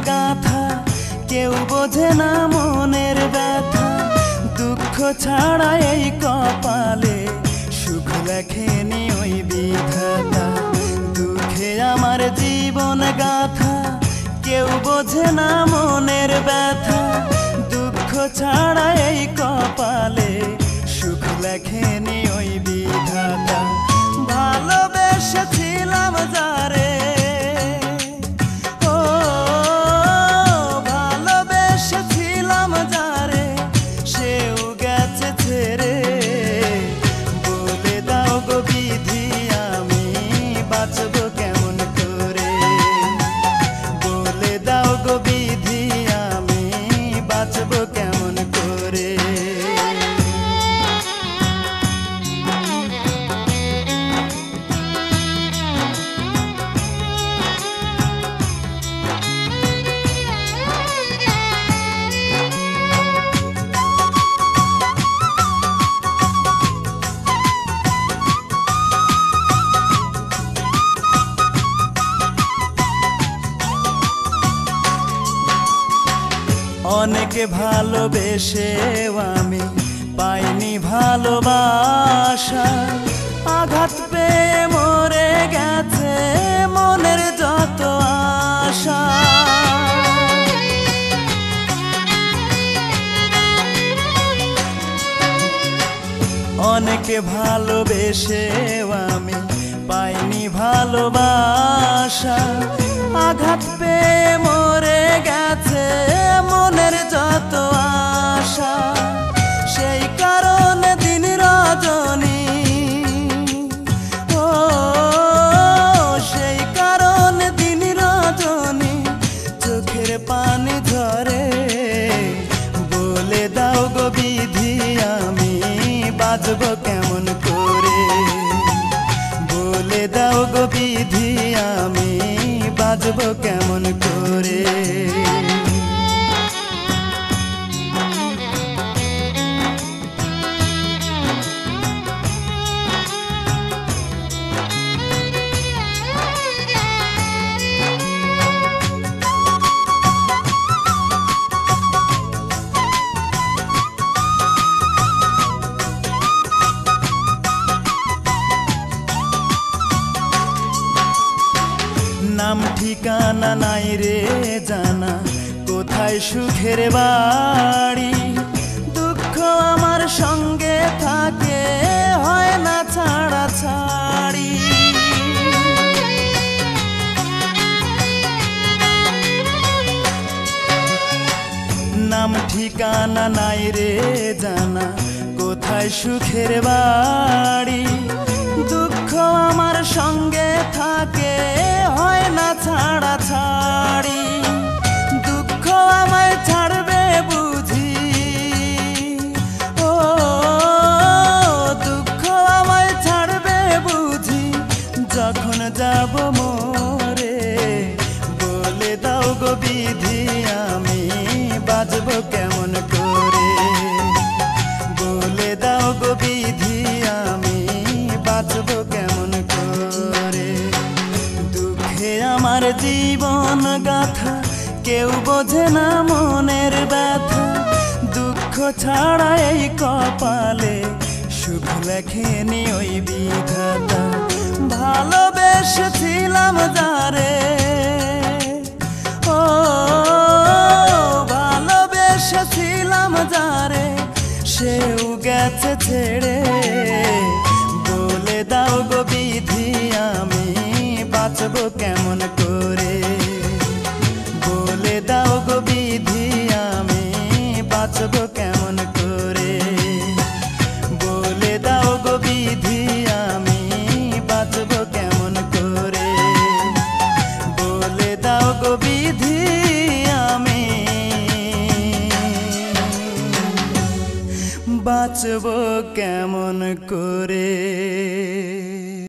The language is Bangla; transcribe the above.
গাথা কেউ বোঝে না মনের ব্যথা দুঃখ ছাড়া এই কপালে সুখ লেখেনি ওই বিধাতা দুঃখে আমার জীবন গাথা কেউ বোঝে না মনের ব্যথা দুঃখ ছাড়া এই কপালে সুখ লেখেনি ওই বিধাতা ভালোবেসেছিলাম যারে ও ভালোবেসেছিলাম যারে সেও গেছে ছেড়ে বলে দাও গো বিধি আমি বাঁচবো কেমন করে বলে দাও গো বিধি আমি বাঁচবো কেমন করে অনেকে ভালোবেসেও আমি পাইনি ভালোবাসা আঘাত পেয়ে মরে গেছে মনের যত আশা অনেকে ভালোবেসেও আমি পাইনি ভালোবাসা আঘাত পেয়ে মরে গেছে মনের যত আশা সেই কারণে দিন রজনী ও সেই কারণে দিন রজনী চোখের পানি ঝরে বলে দাও গো বিধি আমি বাঁচবো কেমন করে বলে দাও গো বিধি আমি বাঁচবো কেমন করে নাম ঠিকানা নাই রে জানা কোথায় সুখের বাড়ি দুঃখ আমার সঙ্গে থাকে হয় না ছাড়া ছাড়ি নাম ঠিকানা নাই রে জানা কোথায় সুখের বাড়ি দুঃখ আমার সঙ্গে থাকে হয় না ছাড়া ছাড়ি দুঃখ আমায় ছাড়বে বুঝি ও দুঃখ আমায় ছাড়বে বুঝি যখন যাব মোরে বলে দাও গো বিধি আমি বাঁচবো কেমন করে বলে দাও গো বিধি আমি বাঁচবো কেমন করে দুঃখে আমার জীবন গাথা কেউ বোঝে না মনের ব্যথা দুঃখ ছাড়া এই কপালে সুখ লেখেনি ওই বিধাতা ভালোবেসেছিলাম যারে ও ভালোবেসেছিলাম যারে সেও গেছে ছেড়ে বলে দাও গো বিধি আমি বাঁচবো কেমন করে বলে দাও গো বিধি আমি বাঁচবো কেমন করে বলে দাও গো বিধি আমি বাঁচবো কেমন করে বলে দাও গো বিধি আমি বাঁচবো কেমন করে।